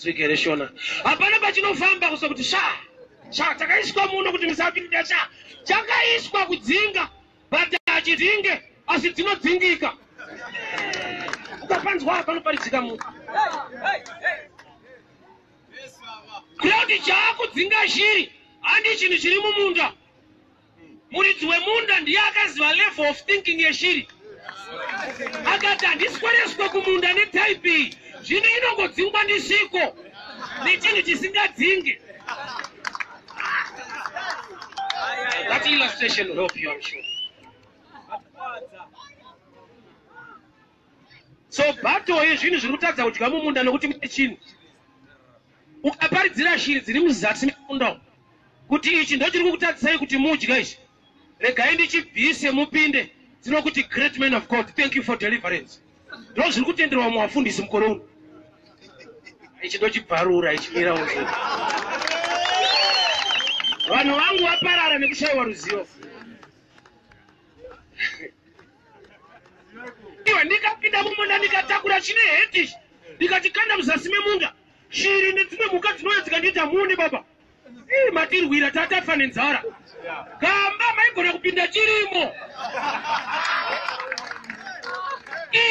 Trigereshona. Hapana pachinofamba kusa kuti sha takaiswa muno kuti musapinda chakaiswa kudzinga but achidzinge asi dzinodzingika. Ukapanzwa panoparidzika munhu. Kuti chaakudzinga shiri handi chinhu chiri mumunda. Muridzi wemunda ndiye akaziva level of thinking yeshiri. Akati handiswereswe kumunda netype iyi. Zvino inongodzingwa ndisiko nechinhu chisingadzinge. That illustration will help you, I'm sure. So battle yezvinhu zviri kutadza kudya mumunda nokuti mune chinhu. Ukaparidzira shiri dziri muzasi memunda kuti ichi ndo chiri kukutadzisai kuti mudya ichi, regai ndichibvise mupinde dzinokuti great man of God, thank you for deliverance. Ndo zviri kutenderwa muvafundisi mukore uno. Ichi ndo chibvarura ichimira uzvo. Vanhu vangu vaparara nekushayiwa ruzivo. Iwe ndikapinda mumunda ndikatakura chine heti ndikatikanda muzasi memunda. Shiri nedzimwe mhuka dzinouya dzikandiita muni baba. Matirwira tatafa nenzara. Gamba maigona kupinda chirimo.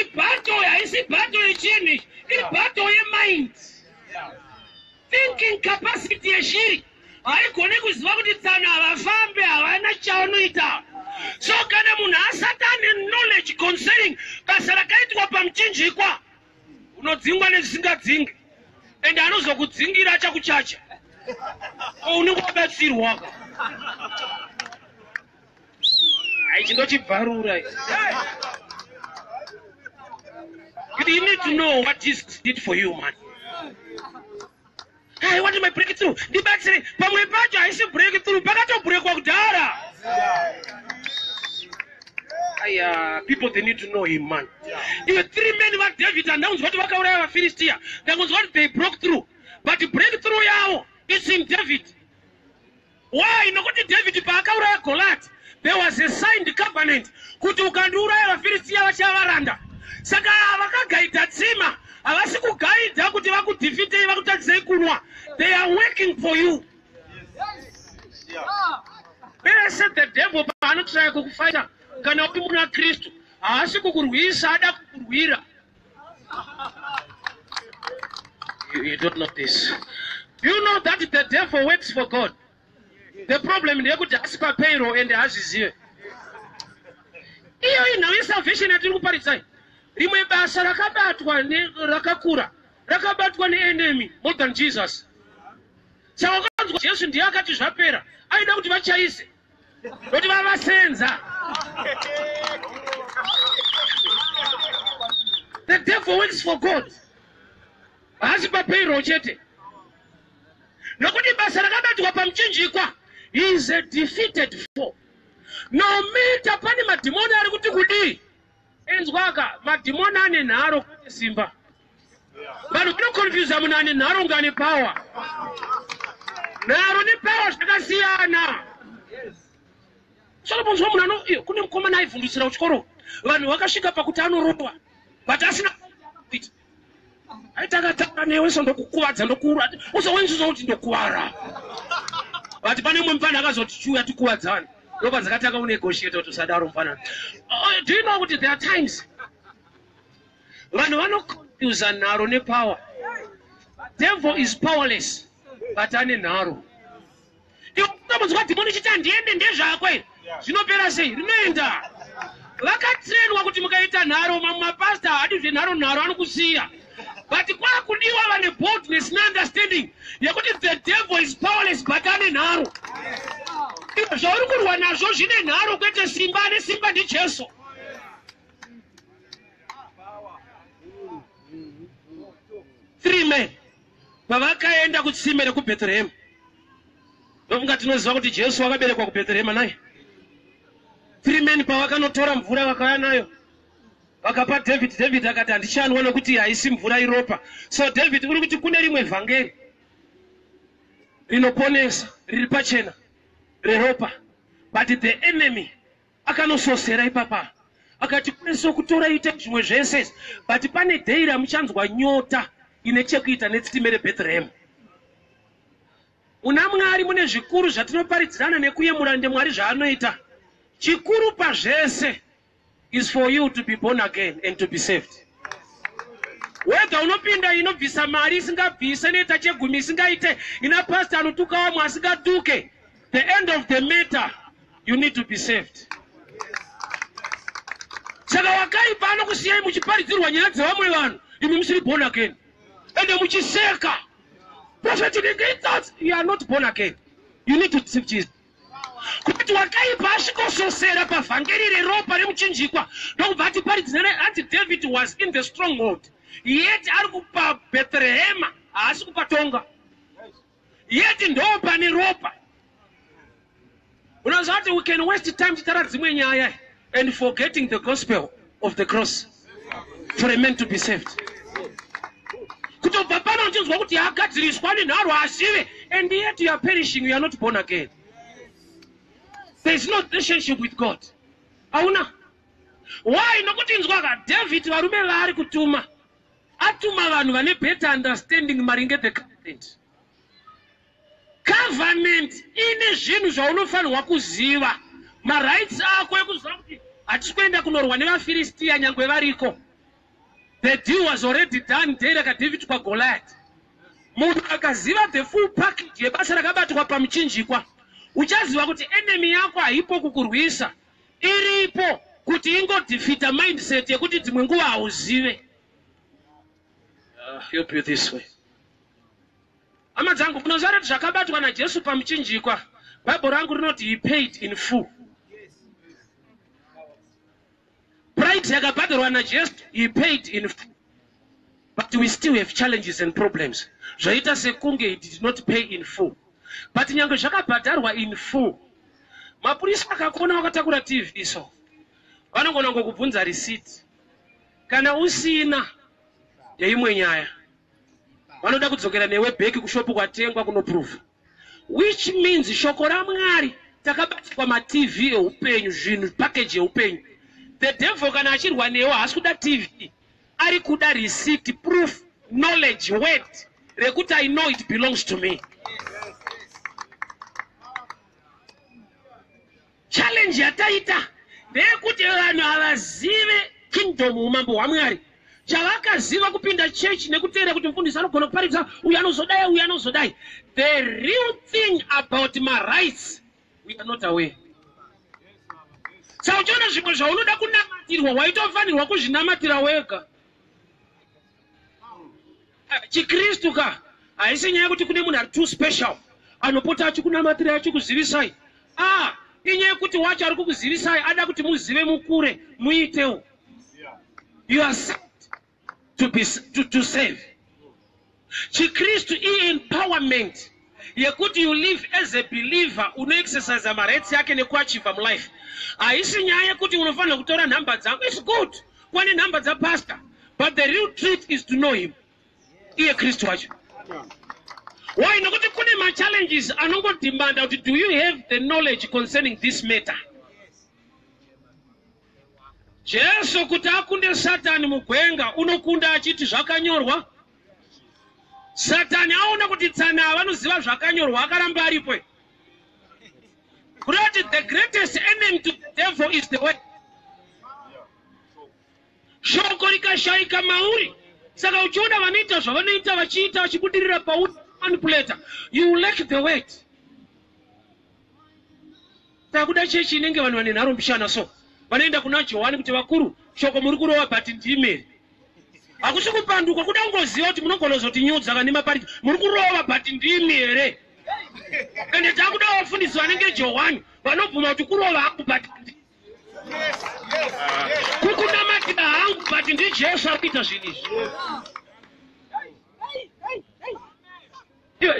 Ibato haisi bato yechini, ibato yemind. Thinking capacity yeshiri haigoni kuziva kuti tsana havafambe havana chaunoita. So kana munhu asati ane knowledge concerning basa rakaitwa pamuchinjikwa, unodzingwa nezvisingadzingi. Ende anozokudzingira achakuchacha. Unenge wabatsirwa. Ichi ndo chibvarura. You need to know what Jesus did for you, man. I want my breakthrough. The back say, pamwe pacho haisi breakthrough, pakato breakwa kudara. People, they need to know him, man. Even 3 men were David announced what wakauraya Philistia. That was what they broke through. But the breakthrough yao is in David. Why? Nokuti David paakauraya Goliath, there was a signed covenant kuti ukandiuraya Philistia vachavaranda. Saka vakagaita tsima, havasi kugaidha kuti vakudefeate vakutadzisei kunwa. They are working for you. Where said the devil paanotsvaka kukufighta kana kuti muna Kristu haasi kukurwisa ada kukurwira. You don't know this. You know that the devil works for God. The problem is kuti asipa payroll and hazizive. Iyo inayo salvation yatiri kuparadzai. Rimwe basa rakabatwa rakakura, rakabatwa enemy more than Jesus. Saka wakanzwa Jesu ndiye akati zvapera, aida kuti vachaise. Kuti vavasenza. The devil works for God. Haasi papayroll chete. Nokuti basa rakabatwa pamuchinjikwa, he is a defeated foe. No matter pani madhimoni ari kuti kudii. Enzwaka madhimoni ane nharo kwete simba. Vanhu vanokonfyuza munhu ane nharo ngane power. Nharo nepower zvakasiyana. Solomon munhu ano kune mukomana aivhundusira kuchikoro. Vanhu vakasvika pakuti anorohwa. But asina kuita. Aitakataura newe sondokukuvadza ndokura. Uzowenzizo kuti ndokuwara. But pane mumwe mufana akazoti chuya tikuvadzane. Ropa dzakataka unegotiate kuti usadaro mufana. Do you know what there are times vanhu vanokonfyuza nharo nepower. Devil is powerless but ane nharo. Iwe unombonzwa dhimoni chiti handiende ndezvakwe. Zvinopera sei? Rinoenda. Vakatrainwa kuti mukaita nharo mumapasta hadizve nharo anokusiya. But kwakudiwa vane boldness neunderstanding yekuti the devil is powerless but ane nharo. Zvauri kurwa nazvo zvine nharo kwete simba, ane simba ndiJesu. Three men pavakaenda kutsime rekuBethlehem. Ndokunga tinoziva kuti Jesu akaberekwa kuBethlehem naye. 3 men pavakanotora mvura vakauya nayo. Vakapa David. David akati handichanwa nokuti haisi mvura iropa. So David uri kuti kune rimwe vhangeri rinoponesa riri pachena reropa. But the enemy akanososera ipapa. Akati kune sokutora ite zvimwe zvese. But pane day ramuchanzwa nyota ine chekuita netsime reBethlehem. Una Mwari mune zvikuru zvatinoparidzirana nekuyemura ndemwari zvaanoita. Chikuru pazvese is for you to be born again and to be saved. Whether unopinda inobvisa mari isingabvise neta chegumi isingaite ina pastor anotuka wamwe asingatuke, the end of the matter, you need to be saved. Saka wakaipa anokusiyai muchiparidzirwa nyaya dzevamwe vanhu imi musiri born again ende muchiseka. Prophet, you are not born again. You need to receive Jesus. Kuti wakaipa asvikososera pavhangeri reropa remuchinjikwa ndokubva atiparidzirana ati David was in the stronghold, yet ari kupa Bethlehem haasi kupatonga, yet ndo pane ropa. Unoziva kuti we can waste time titara dzimwe nyaya and forgetting the gospel of the cross for a man to be saved. Kutobva pano uchinzwa kuti agadziriswa nenharo asive, and yet you are perishing, you are not born again. There is no relationship with God. Auna. Why nokuti inzwaka David varume vaari kutuma atuma vanhu vane better understanding maringe the covenant. Covenant ine zvinhu zvaunofanirwa kuziva. Marights ako ekuziva kuti hatisi kuenda kunorwa nevaFilistia nyangwe variko. The deal was already done day David kwa Goliath. Munhu akaziva the full package yebasa rakabatwa pamuchinjikwa, uchaziva kuti enemy yako haipo kukurwisa, iripo kuti ingodefeata mindset yekuti dzimwe nguva hauzive. Help you this way. Hama dzangu, munoziva kuti zvakabatwa naJesu pamuchinjikwa, Bible rangu rinoti he paid in full. Price yakabhadharwa naJesu, he paid in full. But we still have challenges and problems. Zvaita sekunge he did not pay in full. But nyange zvakabhadharwa in full, mapurisa akakuona wakatakura TV so vanogona ngokubvunza receipt. Kana usina yeimwe nyaya, vanoda kudzokera newe bheki kushopu kwatengwa kunoprove. Which means shoko raMwari takabatirwa maTV eupenyu, zvinhu package eupenyu. The devil kana achirwa newe haasi kuda TV, ari kuda receipt, proof, knowledge, word rekuti I know it belongs to me. Challenge yataita ndeyekuti vanhu havazive kingdom, umambo hwaMwari. Chavakaziva kupinda church nekuteera kuti mufundisi anogona kuparidza uyu anozodai uyu anozodai. The real thing about my rights we are not aware. Saka uchiona zvimwe zvaunoda kunamatirwa waitofanirwa kuzvinamatira wega. Chikristu ka haisi nyaya kuti kune munhu ari too special anopota achikunamatira achikuzivisai. Inyaya yekuti wacho ari kukuzivisai ada kuti muzive mukure muitewo. You are sent to save. Chikristu empowerment yekuti you live as a believer, uno exercise marights yake nekuachieve mulife. Haisi nyaya yekuti unofanira kutora nhamba dzangu. It's good kwane nhamba dzapastor, but the real truth is to know him. Iye Kristu wacho. Why? Nokuti kune ma challenges anongodimanda kuti do you have the knowledge concerning this matter? Jesu kuti akunde Satani mugwenga unokunda achiti zvakanyorwa. Satani aona kuti tsana vanoziva zvakanyorwa akaramba aripo. Kuti the greatest enemy to the devil is the word. Shoko rikashaika mauri. Saka uchiona vanoita zvavanoita vachiita vachibudirira manipulator, you lack the word. Takuda chechi inenge vanhu vane nharo mbishana so vanoenda kuna Johani kuti vakuru shoko muri kurova but ndime. Hakusi kupanduka, kuda kungoziva kuti munogona kuzotinyudza kana mapari muri kurova but ndime here. Ende takuda vafundisi vanenge Johani vanobvuma kuti kurova hangu but kukunamatira hangu but ndiJesu akuita zvinhu izvi.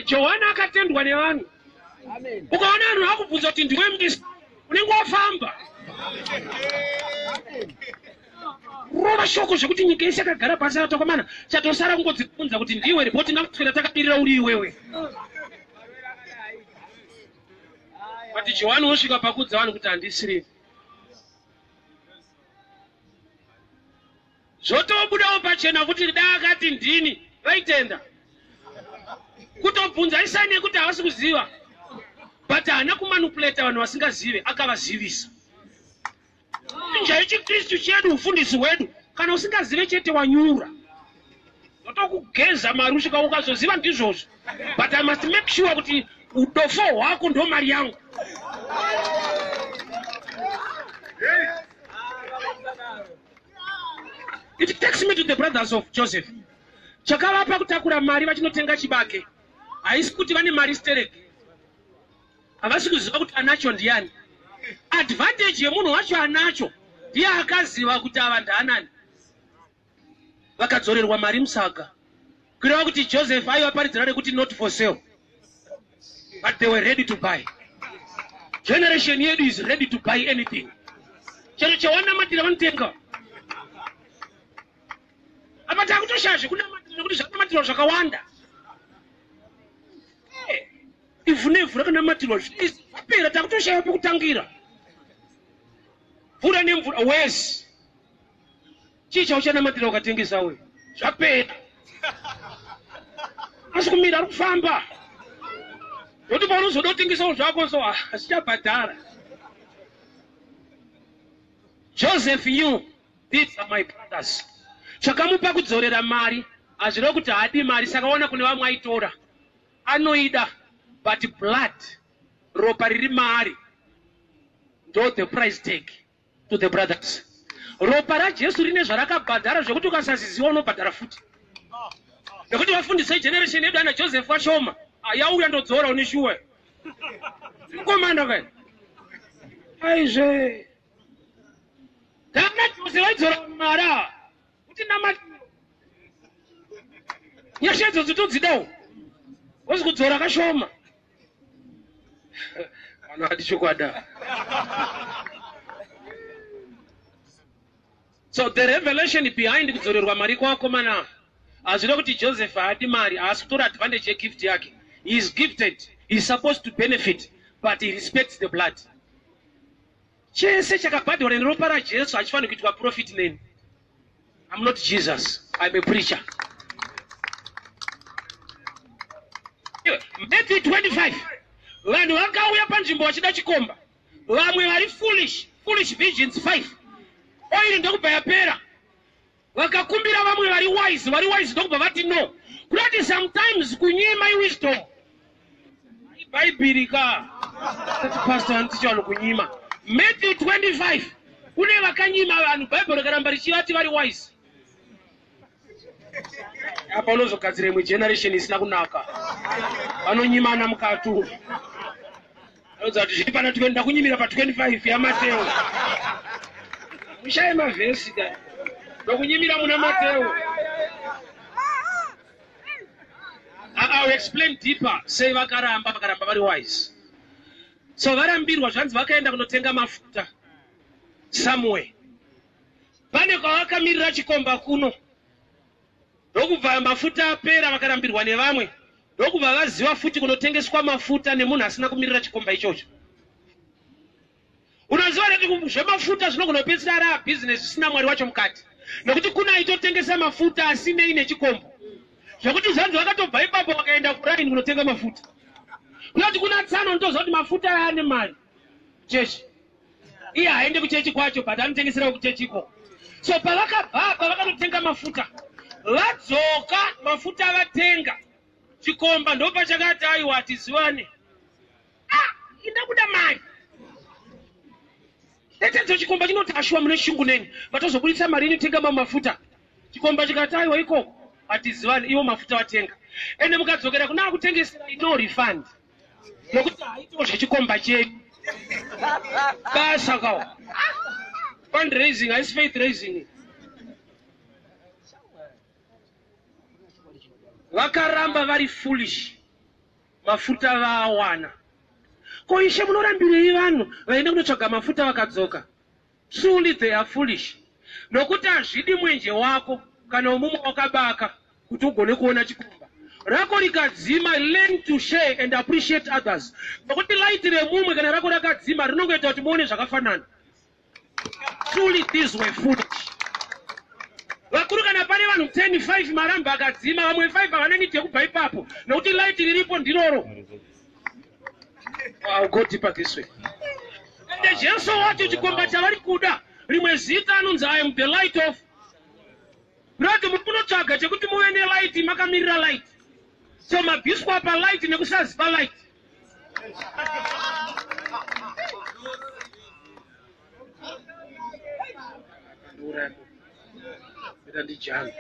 Johani akatendwa nevanhu. Ukaona vanhu vakubvunza kuti ndiwe mudisi unenge wafamba. Rova shoko zvekuti nyika yese yakagara pasi yatokomana chatosara kungodzibvunza kuti ndiwe ripoti ndakutsvera takabirira uri iwewe. But Johani osvika pakudza vanhu kuti handisiri. Zvotobudawo pachena kuti da akati ndini vaitenda kutobvunza aisani yekuti havasi kuziva but haana kumanipuleta vanhu vasingazive akavazivisa. Njira yechikristu chedu ufundisi hwedu kana usingazive chete wanyura ndotokugeza mari usvika ukazoziva ndizvozvo but I must make sure kuti udofo hwako ndo mari yangu. It takes me to the brothers of Joseph. Chakavapa kutakura mari vachinotenga chibage haisi kuti vane mari stereke havasi kuziva kuti anacho ndiani. Advantage yemunhu wacho anacho ndiye akaziva kuti ava ndaanani. Vakadzorerwa mari musaga kureva kuti Joseph aivaparidzira nekuti not for sale but they were ready to buy. Generation yedu is ready to buy anything. Chero chawanamatira vanotenga apa takutoshazve kunamatira kuti zvakanamatira zvakawanda ivhu nevhu rakanamatirwa apera takutoshaya pekutangira mvura nemvura wesi chii chauchanamatira ukatengesa we zvapera asi kumira ari kufamba ndokuti paunozoda kutengesawo zvako so hazichabhadhara. Joseph knew these are my brothers. Chakamupa kudzorera mari hazvireva kuti haadi mari saka ona kune vamwe aitora anoida but blood ropa riri mari ndo the price tag to the brothers. Ropa raJesu rine zvarakabhadhara zvekuti ukasaziziva unobhadhara futi. Nekuti vafundisa generation yedu ana Joseph washoma yauya ndodzora une shuwa mukomanda kai aizve kana Joseph aidzora mara kuti namatiro nyasha idzodzo todzidawo wasi kudzora kashoma vanhu hati chokwada. So the revelation behind kudzorerwa mari kwakomana hazvida kuti Joseph haadi mari haasi kutora advantage yegift yake. He is gifted, he is supposed to benefit but he respects the blood. Chese chakabhadhwa neropa raJesu hachifaniri kuitwa profit neni. I'm not Jesus, I'm a preacher. Matthew 25 vanhu vakauya panzvimbo vachida chikomba vamwe vari foolish visions 5 oiri ndokubva yapera vakakumbira vamwe vari wise ndokubva vati no kuti sometimes kunyima iwisdom ibhaibhiri ka pastor anticho vanhu kunyima. Matthew 25 kune vakanyima vanhu bhaibheri rikaramba richivati vari wise. Apa unozogadzira imwe generation isina kunaka vanonyimana mukatu anoudza kuti zviri pana tikuenda kunyimira pa 25 yamateo mushaye mavhesi ka ndokunyimira muna mateo. I will explain deeper. Sei vakaramba vari wise. So varambirwa zvanzi vakaenda kunotenga mafuta somewhere pane kwavakamirira chikomba kuno ndokubva mafuta apera vakarambirwa nevamwe ndokubva vaziva futi kunotengeswa mafuta nemunhu asina kumirira chikomba ichocho. Unoziva kuti zvemafuta zvinogona kupedzisira ari abhizinesi zvisina mwari wacho mukati nekuti kuna aitotengesa mafuta asinei nechikombo zvekuti zvanzi vakatobva ipapo vakaenda kuraini kunotenga mafuta kunoti kuna tsano ndoziva kuti mafuta aane mari chechi iye haende kuchechi kwacho but anotengesera kuchechiko. So pavakabva pavakanotenga mafuta vadzoka mafuta vatenga chikomba ndopachakati aiwa hatizivane inda kuda mari etenzo chikomba chinoti ashuwa mune shungu neni vatozobudisa mari inotenga mafuta chikomba chikati aiwa ikoko hatizivane iwo mafuta vatenga ende mukadzokera kuna akutengesera no refund nokuti haitoo zvechikomba chedu basa kawo fundraising haisi faith raising. Vakaramba vari foolish mafuta vawana ko ishe munorambirei vanhu vaende kunotsvaga mafuta vakadzoka. Truly they are foolish nokuti hazvidi mwenje wako kana umumwe wakabaka kuti ugone kuona chikomba rako rikadzima. Learn to share and appreciate others nokuti light remumwe kana rako rakadzima rinongoita kuti muone zvakafanana. Truly these were foolish. Vakuru kana pane vanhu 10 5 maramba akadzima vamwe 5 avananite kubva ipapo nokuti light riripo ndiroro. I'll go deeper this way. And Jesu wati chikomba chavari kuda rimwe zita anonzi I am the light of. Brother munotsvaga chekuti muve nelight makamirira light. So mabhiswa pa light nekusaziva light. Ndijana.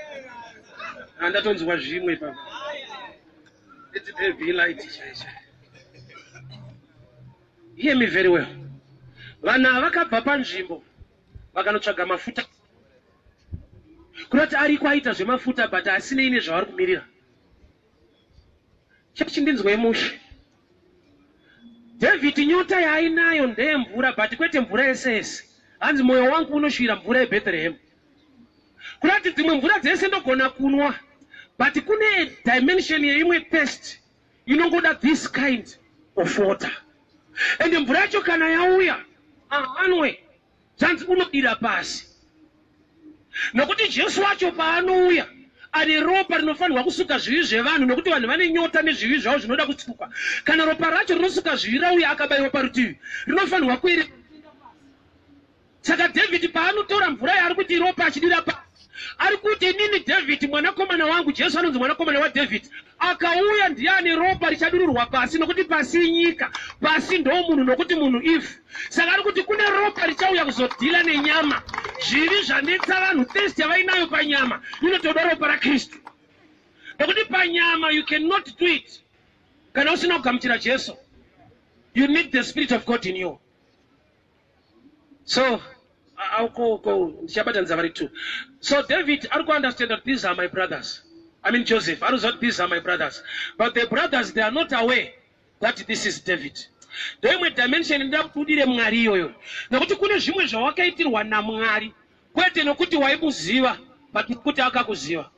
Andatonzwa zvimwe papa. It's the be light. Hear me very well. Vana vakabva panzvimbo vakanotsvaga mafuta. Kurati ari kwaita zvemafuta but asina ine zvavari kumirira. Chindinzwe mushe. David nyota yaainayo ndeyemvura but kwete mvura yese. Hanzi moyo wangu unoshira mvura yeBethlehem. Kurati dzimwe mvura dzese ndogona kunwa but kune dimension yeimwe thirst inongoda this kind of water. And mvura yacho kana yauya anwe zvanzi unodira pasi. Nokuti Jesu wacho paanouya ane ropa rinofanirwa kusuka zvivi zvevanhu nokuti vanhu vane nyota nezvivi zvavo zvinoda kutsukwa. Kana ropa racho rinosuka zvivi rauya akabayiwa parutivi rinofanirwa kuire. Saka David paanotora mvura yaari kuti ropa achidira pasi ari kuti nini David mwanakomana wangu Jesu anonzi mwanakomana waDavid akauya ndiye ane ropa richadururwa pasi nokuti pasi inyika pasi ndo munhu nokuti munhu ifu. Saka ari kuti kune ropa richauya kuzodhila nenyama zvivi zvanetsa vanhu thirst yavainayo panyama inotoda ropa raKristu nokuti panyama you cannot do it kana usina kugamuchira Jesu. You need the Spirit of God in you. So I'll go. So David, I don't understand that these are my brothers. I mean Joseph, I don't know these are my brothers. But the brothers, they are not aware that this is David. They might dimension in that to the Mario. Now what you could assume is wakaiti wa namngari. Kwete nokuti waibuziwa, but nokuti akakuziwa.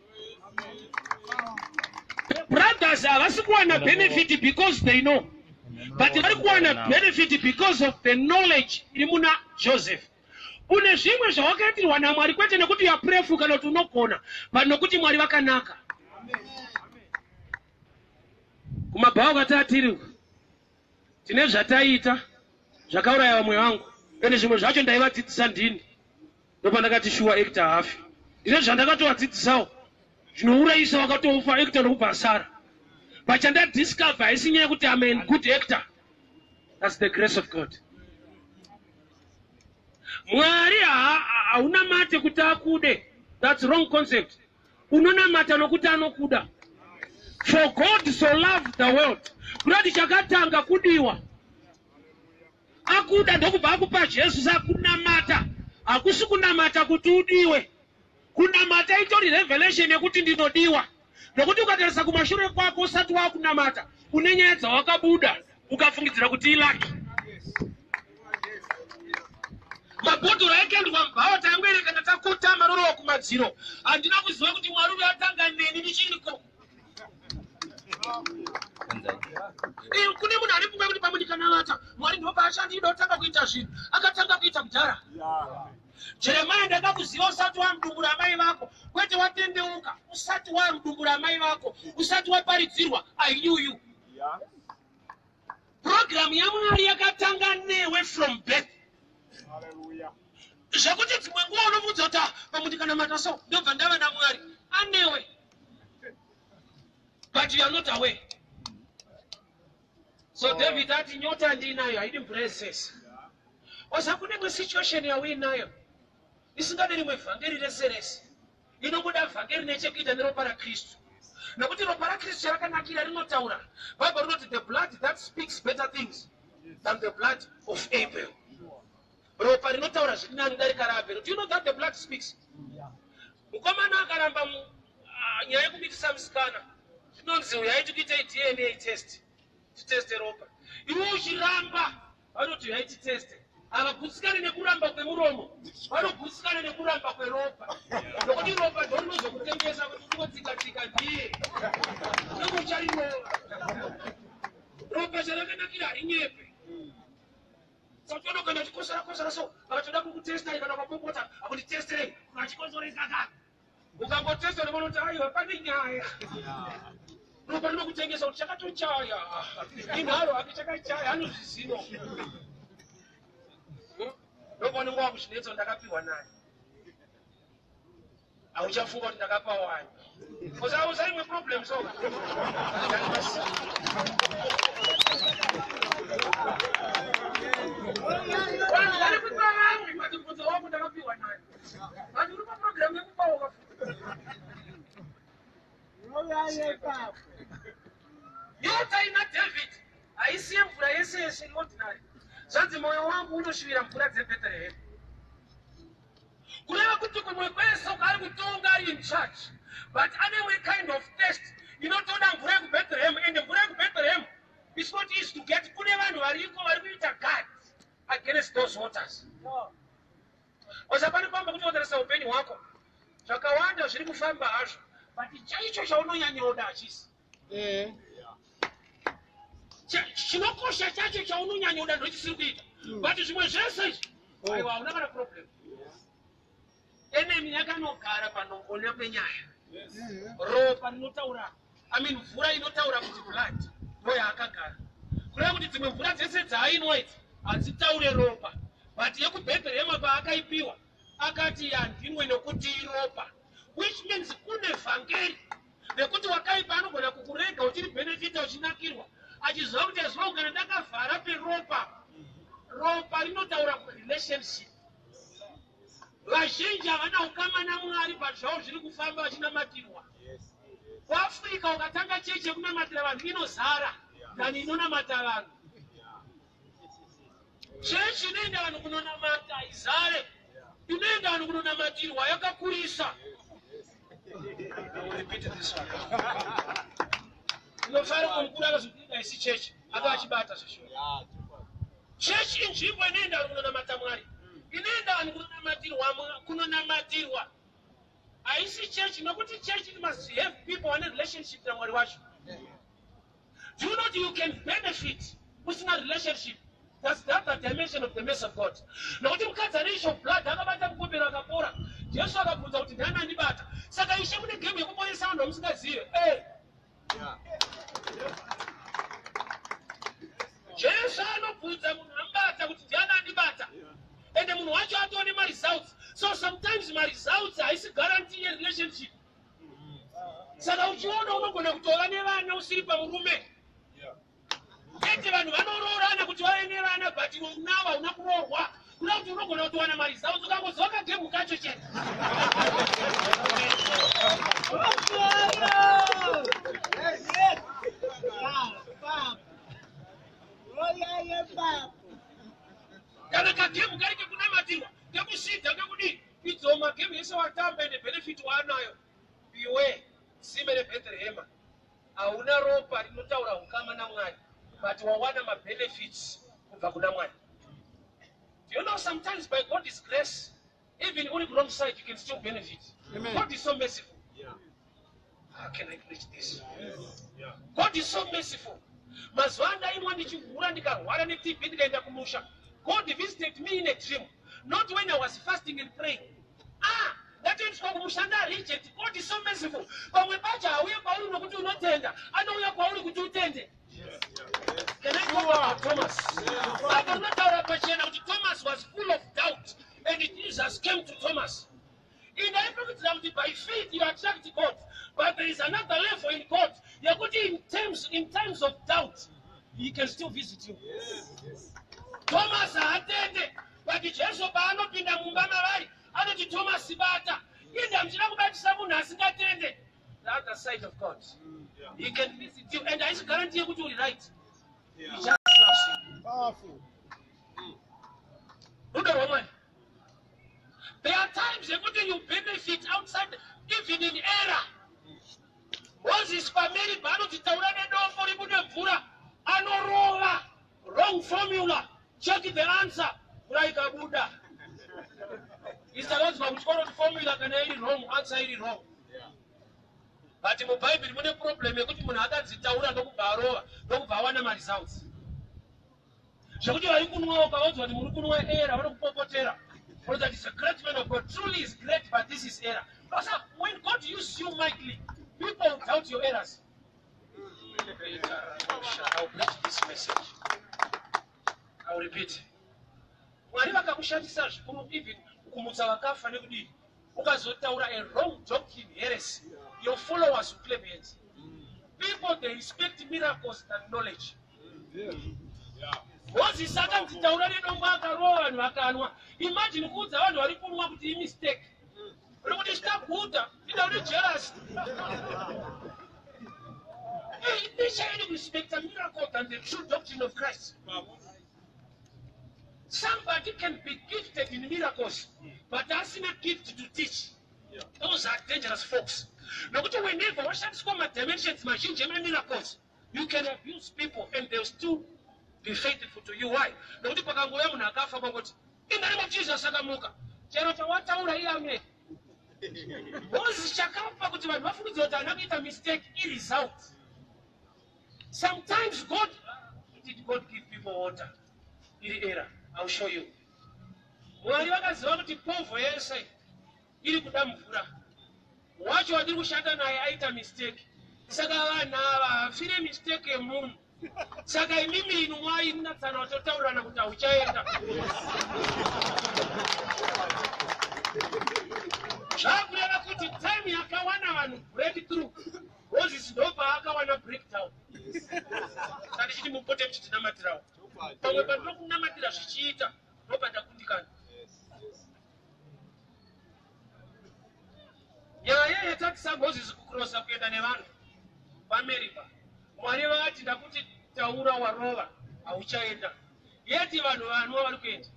Brothers are vasikuwana benefit because they know. But they are benefit because of the knowledge ilimuna Joseph. Une zvimwe zvawakaitirwa naMwari kwete nekuti yaprefu kana kuti unogona but nokuti Mwari vakanaka. Kumabhawa katatiri tine zvataita zvakauraya vamwe vangu ende zvimwe zvacho ndaivadzidzisa ndini ndopandakati shuwa ekta hafi ndine zvandakatovadzidzisawo zvinourayisa wakatofa ekta nokubva asara but chandadiscover haisi nyaya yekuti I'm a good actor. That's the grace of God. Mwari haunamate kuti akude. That's wrong concept. Unonamata nokuti anokuda. For God so loved the world. Kurati chakatanga kudiwa. Akuda ndokubva akupa Jesu sakunamata. Akusi kunamata kuti udiwe. Kunamata itori revelation yekuti ndinodiwa. Nokuti ukatarisa kumashure kwako usati wakunamata une nyaya dzawakabuda ukafungidzira kuti ilaki. Mabhodhoro ekendwa mbao tangwereka ndatakuta maroro kumadziro handina kuziva kuti Mwari atanga neni nichiniko. Kune munhu ari kumwe kuti pamwe ndikanamata Mwari ndobva ashandida otanga kuita zvinhu akatanga kuita kudhara. Jeremiah ndakakuziva usati wamudumbura mai vako kwete watendeuka usati wamudumbura mai vako usati waparidzirwa I knew you. Program yaMwari yakatanga newe from birth. Zvakuti dzimwe nguva unomudza kuti pamwe ndikanamata so ndobva ndava naMwari anewe but you are not aware. So David ati nyota ndinayo haidi mvura yesese. Osakune mwe situation yawinayo isingade rimwe vhangeri reserese inongoda vhangeri nechekuita neropa raKristu nokuti ropa raKristu rakanakira rinotaura. Bible rinoti the blood that speaks better things than the blood of Abel. Ropa rinotaura zvirinani darika raAbel. Do you know that the blood speaks? Mukomana akaramba nyaya yekumitisa musikana zvinonzi uyai tikuita DNA test titeste ropa. Iwe uchiramba vanoti uyai titeste. Havagutsikane nekuramba kwemuromo vanogutsikane nekuramba kweropa nokuti ropa ndo rinozokutengesa kuti ungotsika-tsika ndiye nokucharinoa ropa charakanakira harinyepe. Saka kana chikosara so vakatoda kukutestai kana kwapopota akutitesterei kuna chikonzoresa kaka ukangotesta unoti aiwa pane nyaya ropa rinokutengesa kuti chakatochaya inharo akichakachaya anozvizino ndokuone nguva kuchinetso ndakapiwa naye hauchafunga kuti ndakapa wani usaimwe problem soka matibvunzo wangu ndakapiwa naye vati uri paprogramu yekupaoka nyota ina David haisiye mvura yese yese ordinary zvanzi mwoyo wangu unoshuwira mvura dzeBethlehem kureva kuti kumwe kwese ukari kutonga ari in church but ane kind of test inotoda mvura yekuBethlehem and mvura yekuBethlehem is not easy to get kune vanhu variko vari kuita guard against those waters osapani pamba kuti wotarisa upenyu hwako zvakawanda zviri kufamba hazvo but chaicho chaunonyanyoda hachisi chinokosha chacho chaunonyanyoda ndochisiri kuita but zvimwe zvese izvi aiwa hauna kana problem enemy yakanogara panongona penyaya ropa rinotaura mvura inotaura kuti blood ndoyaakagara kureva kuti dzimwe mvura dzese dzaainwa idzi hadzitaure ropa but yekuBethlehem paakaipiwa akati handimwe nekuti iropa which means kune vhangeri nekuti wakaipa anogona kukurega uchiri benefita uchinakirwa achiziva kuti aziva kugara ndakavhara peropa ropa rinotaura relationship vazhinji havana ukama naMwari pazvavo zviri kufamba vachinamatirwa kuafrica ukatanga chechi yekunamatira vanhu inozara dhani inonamata vanhu chechi inoenda vanhu kunonamata izare inoenda vanhu kunonamatirwa yakakurisa inofara kumukuru akazopinda isi chechi akavachibata zvishoma chechi inzvimbo inoenda vanhu kunonamata Mwari inoenda vanhu kunonamatirwa haisi chechi nokuti chechi must have people vane relationship naMwari wacho. Do you know that you can benefit usina relationship? That's the dimension of the mercy of God. Nokuti mukadzi ane issue of blood akabata mukopera akapora Jesu akabvunza kuti ndani andibata saka ishe mune game yekuponesa vanhu vamusingazive Jesu anobvunza munhu ambata kuti ndani andibata ende munhu wacho atone results. So sometimes results haisi guarantee a relationship. Saka uchiona unogona kutora nevana usiri pamurume ende vanhu vanoroorana kuti vave nevana but unava una kuroorwa kuda kuti unogona kutowana results ukangozoka gemu kacho chete kana kagemu kari kekunamatirwa kekusvidha kekudii idzowo magemu ese watamba ende benefit waanayo iwe sime reBethlehem hauna ropa rinotaura ukama naMwari but wawana mabenefits kubva kuna Mwari. Do you know sometimes by God's grace even on the wrong side you can still benefit. Amen. God is so merciful. How can I preach this? God is so merciful. Mazwanda imwa ndichivhura ndikarwara neTB ndikaenda kumusha. God visited me in a dream, not when I was fasting and praying. That is for Mushanda reject. God is so merciful. But when Baja, we are going to do not tender. I know we are going to do tender. Can I go about Thomas? I do not know about Thomas was full of doubt, and Jesus came to Thomas. In the evidence by faith, you attract God. But there is another level in God. You are good in times of doubt. He can still visit you. Thomas attended, but the Jesus Bano Pinda Mumbana. I don't Thomas Sibata. The other side of God. He can visit you, and I guarantee you to right. He just loves you. Powerful. There are times you benefit outside, even in error. Once his family, wrong formula. Check the answer. Like a Buddha. It's the Lord's formula can be wrong, answer it wrong. But in the Bible, when a problem, you could not have don't borrow my results. So you are going about what error, or that is a great man of God. Truly is great, but this is error. Because when God uses you mightily, people doubt your errors. I'll preach this message. I'll repeat. Even a wrong doctrine, heresy, your followers will claim it. People, they respect miracles than knowledge. Imagine who's the one who want to mistake. Stop water, jealous. They say you respect a miracle than the true doctrine of Christ. Somebody can be gifted in miracles, but that's not a gift to teach. Those are dangerous folks. Whenever dimensions, machine, miracles, you can abuse people and they'll still be faithful to you. Why? In the name of Jesus, mistake, it is out. Sometimes God give people water. Error. I'll show you. Yese. Watch what you shut na mistake. Saga na file mistake moon. Saga mimi inumai natana totaura na kutauchaenda. Shabu ya kuti time yakawana wanu break through. Roses dopa akawana breakdown. Tadishi mupote mchitina matirao. Pamwe panoku namatira zvichiita nopata kundikana. Nyaya yatakisa Moses kucrossa kuenda nevanhu paAmerica. Mwari vakati ndakuti taura warova hauchaenda. Yeti vanhu vari kuenda.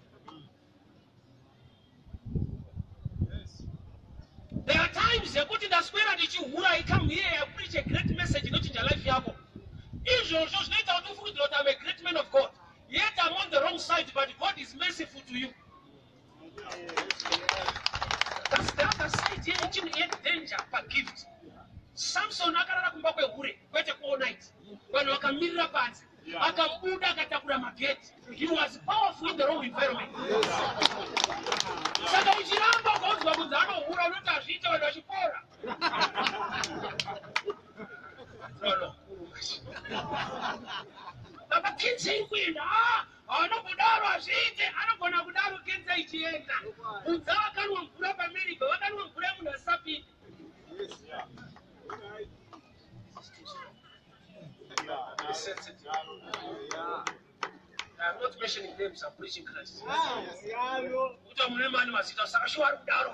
There are times yekuti ndaswera ndichihura I come here I preach a great message inochinja life yako. Izvozvo zvinoita kuti ufungidzire kuti I'm a great man of God. Yet I'm on the wrong side, but God is merciful to you. That's the other side. Yet danger per gift. Samson akarara kumba kwehure kwete all night. When wakamirira panzi akabuda akatakura mageti. He was powerful in the wrong environment. Saka uchiramba ukauzwa kunzi anohura unoti azviita vanhu vachipora. Baba kinzi kuenda anokudaro azviite anogona kudaro kenza ichienda unza vakanwa mvura paAmerica vakanwa mvura munhu asapinda. I'm not mentioning names, I'm preaching Christ. Uta munemani masita saka shwari kudaro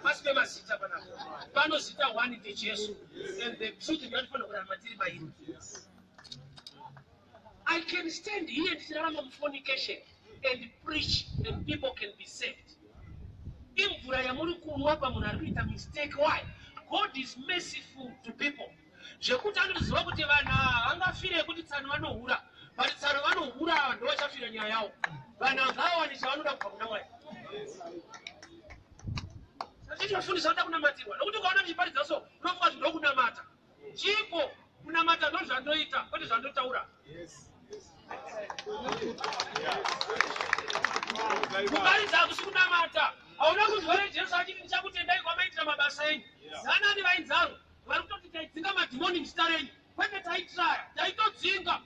paspe masita panapa pano sita one ite Jesu and the truth ndiyafana kuramatiri mairi. I can stand here and fornication and preach and people can be saved. Mvura ya muri kunwa pa munhu ari kuita mistake. Why? God is merciful to people. Zvekuti anoziva kuti vanhu hangafire kuti tsano vanohura, but tsano vanohura ndo vachafira nyaya yavo. Vanhu ngavawani chavanoda kubva kuna Mwari. Saka tinofundisa kuda kunamatirwa. Nokuti ukaona muchiparidza so unofunga kuti ndokunamata. Chipo kunamata ndo zvandoita kwete zvandotaura. Kuparidza hakusi kunamata. Hauna kuzwere Jesu achiti ndichakutendai kwamaitira mabasa enyu. Zanani vainzaro vari kutoti taidzinga madhimoni muzita renyu. Kwete taitraya taitodzinga.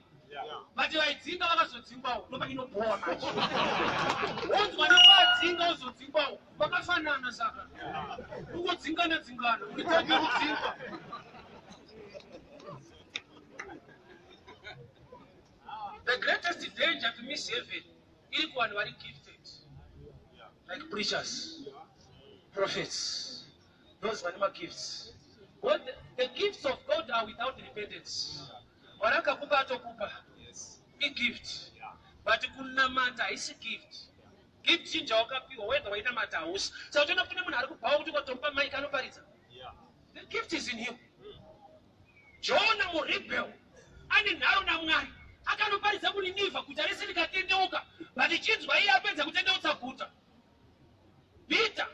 But vaidzinga vakazodzingwawo ndopa inobowa macho. Wonzwa nevadzinga uzodzingwawo vakafanana saka. Kungodzingana dzingana unitanga kudzingwa. The greatest danger to miss heaven is when we are gifted, like preachers, prophets, those who are gifts. What the gifts of God are without repentance. Waraka kupa atokupa, a gift, but kunamata is a gift. Gift chinja wakapiwa whether waina mata house. So tuna kuna mwana kupa kuti kwatompa maika anopariza. The gift is in him. Jonah muribel, ani naro na Mwari. Akanopariza kuniniva kuti rese likatendeuka but chinzwa iye apedza kutendeutsa guta. Peter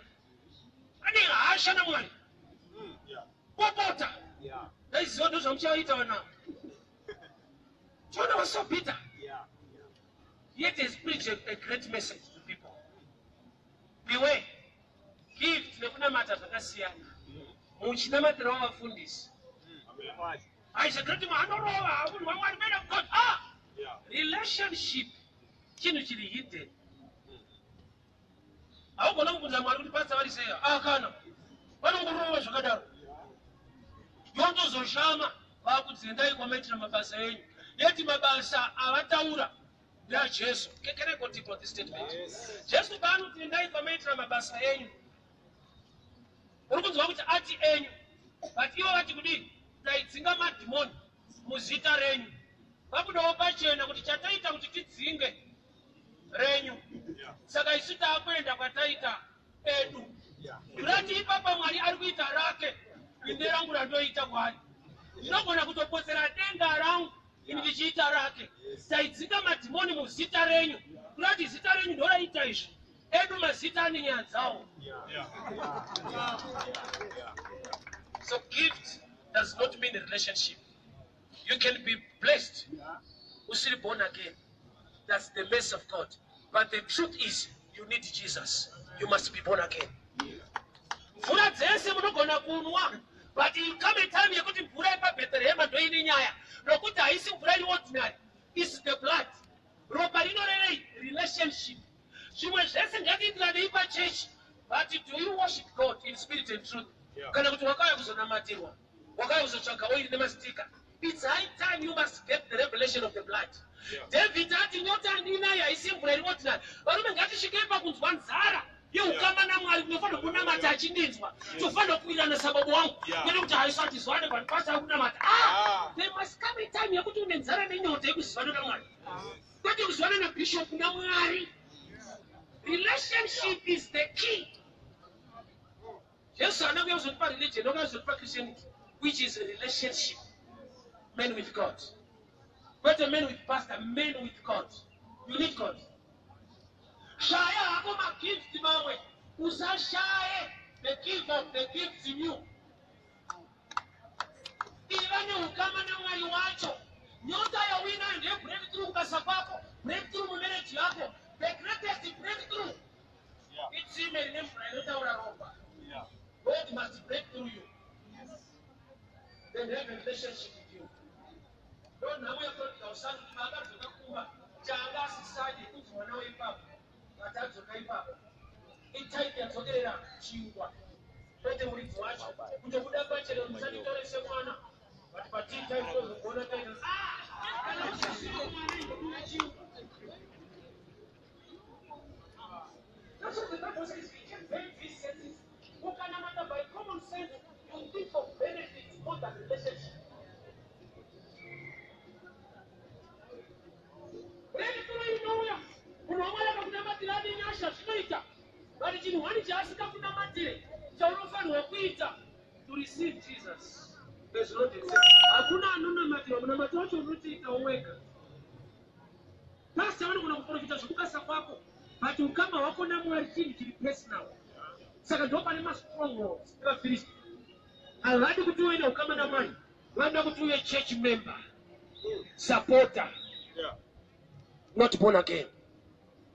ane hasha na Mwari popota izvo ndo zvamuchaita vanavo. Jonah was so bitter, yet he preached a great message to people. Beware, gift nekunamata zvakasiyana. Muchinamatira wavafundisi. Aisakati mwanorova munhu waMwari man of God. Relationship chinhu chiri hidden. Haugona kubvunza Mwari kuti pasa vari sei. Kana vanongorova zvakadaro. Yondozoshama vakudzendai kwamaitira mabasa enyu. Yeti mabasa avataura naJesu. Can I continue on this statement? Jesu paanotendai kwamaitira mabasa enyu. Uri kunzwa kuti ati enyu. But ivo vati kudini? Taidzinga madhimoni muzita renyu. Vabudawo pachena kuti chataita kuti tidzinge renyu. Saka isu taakuenda kwataita edu. Kurati ipapa Mwari ari kuita rake. Inde rangu randoita kwari. Ndinogona kutopotsera denga rangu ini ndichiita rake. Taidzinga madhimoni muzita renyu. Kurati zita renyu ndoraita izvi. Edu mazita ane nyaya dzawo. So gift does not mean a relationship. You can be blessed, still born again. That's the mercy of God. But the truth is, you need Jesus. You must be born again. Mvura dzese munogona kunwa, but il come a time yekuti mvura yepaBethlehem ndoine nyaya. Nokuti haisi mvura iri ordinary. It's the blood. Ropa rinoreva relationship. Zvimwe zvese ngatiitirane pachechi. But do you worship God in spirit and truth? Kana kuti wakauya kuzonamatirwa, wakauya kuzotsvaga oil nemastika. It's high time you must get the revelation of the blood. David ati nyota handinayo haisi mvura iri ordinary. Varume ngatisvikei pakunzwa nzara yeukama naMwari kunofanira kunamata achindinzwa. Tofanira kuwirirana sababu wangu. Kwete kuti haisati zwane vanhu pasina kunamata. There must come a time yekuti une nzara nenyota yekuzivana naMwari. Kwete kuzivana nabishop naMwari. Relationship is the key. Yes, I know we have some religion, no one Christianity, which is a relationship. Men with God. Not a man with pastor, men with God. You need God. Shaya, I'm a gift to my way. Usa Shaya, the gift of the gift in you. Even you come and you watch. Nyota ya wina and you breakthrough kasapako, breakthrough marriage yako, the greatest breakthrough. It's in a name for God must break through you. Then have a relationship with you. Don't know where your son to Kuma, Janga society, put one away papa, attacks of paper. In time, they are together, Chiwa. Let them read watch. Put a good budget on sanitary Semana. But in time, was the border. That's what the Bible says. We can make these senses. Who can matter by common sense you think of benefits more than relationship. To receive Jesus. There's no difference. Hakuna anona matiro, mna matiro wacho unuti itaoweka. Pastor wana kuna kuprofita shukasa kwako. But ukama wako na Mwari chini chini personal. Saka ndopa ni strongholds. Kwa Filisti. Aladi kutuwe na ukama na Mwari. Wanda kutuwe church member. Supporter. Not born again.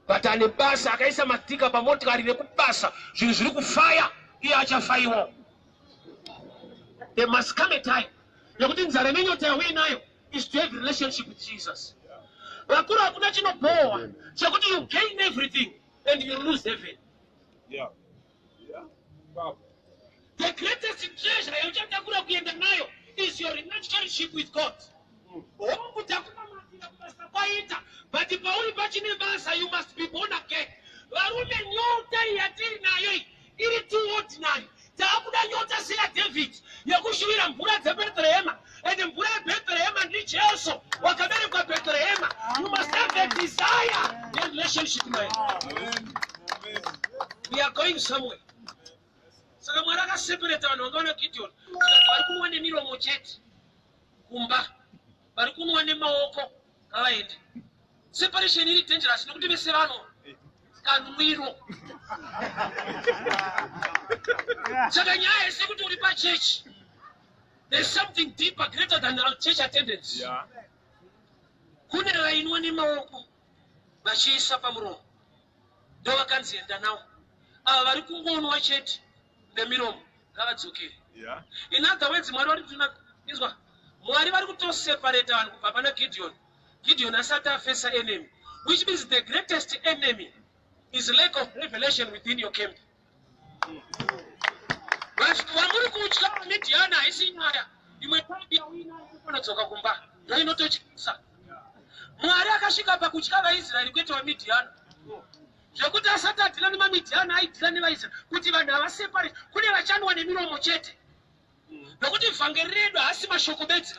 But anebasa akaisa matika pamoja karine kupasa. Zhizuri kufire. Iya achafaiwa. There must come a time. Yakuti nzare nenyota ya winayo is to have a relationship with Jesus. Wakura hakuna chino poa. Chakuti you gain everything and you lose heaven. The greatest treasure yakutakura kuyenda nayo is your relationship with God. But if only bachine basa, you must be born again. Warume nyota yatiri nayo iri too ordinary. Takuda nyota sila David ya Shuwira mvura za Bethlehem and mvura ya Bethlehem and rich also wakabere kwa Bethlehem. You must have a desire in relationship na we are going somewhere. Saka mwaraka separate wanongana Gideon. Bari kumwane miromo chete kumba bari kumwane maoko kawaida. Separation is dangerous. Nokuti bese vano kanwiro. Saka nyaya sekuti uri pa church. There's something deeper, greater than our church attendance. Kune rainwa ni maoko vachiisa pamuromo. Ndo vakanzienda nawo. Ava vari kungonwa chete nemiromo ngavadzokere. In other words, Mwari vari kutunakizwa. Mwari vari kutoseparate vanhu kubva pana Gideon. Gideon asati afesa enemy, which means the greatest enemy is lack of revelation within your camp. Vamuri kutya vaMidhiani haisi nyaya. Imwe pambi yauinayo kunodzoka kumba. Ndio inototyisa. Mwari akasvika pakutya vaIsraeri kwete vaMidhiani. Zvekuti asati adhila nemaMidhiani aidhila nevaIsraeri kuti vanhu avaseparate. Kune vachanwa nemiromo chete. Nokuti vhangeri redu haasi mashoko bedzi,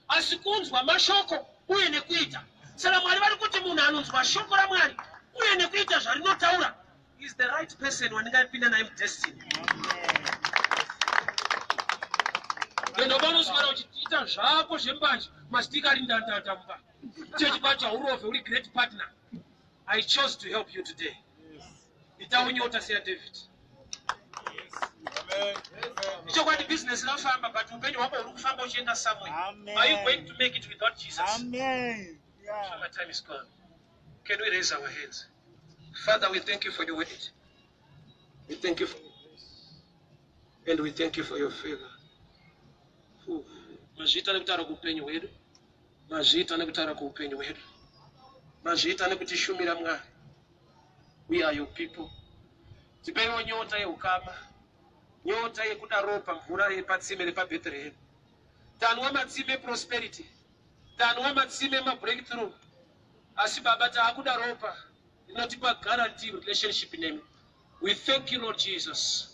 asi kunzwa mashoko uye nekuita. Saka Mwari vari kuti munhu anonzwa shoko raMwari uye nekuita zvarinotaura is the right person wandingapinda naye mudestiny. Ndo panoswera uchiita zvako zvembanje mastika ari ndandanda mumba. Church pacha urove uri great partner. I chose to help you today. Nditaunyota seya David. Ichokwadi business lafamba, but upenyu hwako uri kufamba uchienda somewhere. Are you going to make it without Jesus? Amen. So my time is gone. Can we raise our hands? Father, we thank you for your word. We thank you for your grace. And we thank you for your favor. Mazvita nekutara kuupenyu hwedu. Mazvita nekutara kuupenyu hwedu. Mazvita nekutishumira Mwari. We are your people. Tipewo nyota yeukama. Nyota yekuda ropa mvura yepatsime repaBethlehem. Tanwa matsime prosperity. Tanwa matsime mabreakthrough. Asi Baba taakuda ropa inotipa guarantee relationship name. We thank you, Lord Jesus,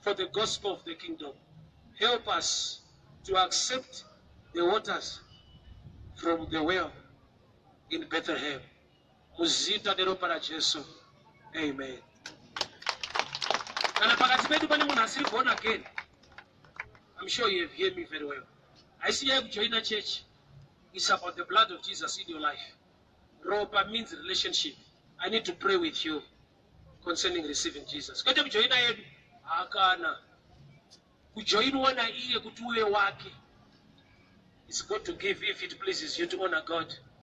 for the gospel of the kingdom. Help us to accept the waters from the well in Bethlehem. Muzita de ropa la Jesu. Amen. And born again. I'm sure you have heard me very well. I see you join a church. It's about the blood of Jesus in your life. Ropa means relationship. I need to pray with you concerning receiving Jesus. It's good to give if it pleases you to honor God.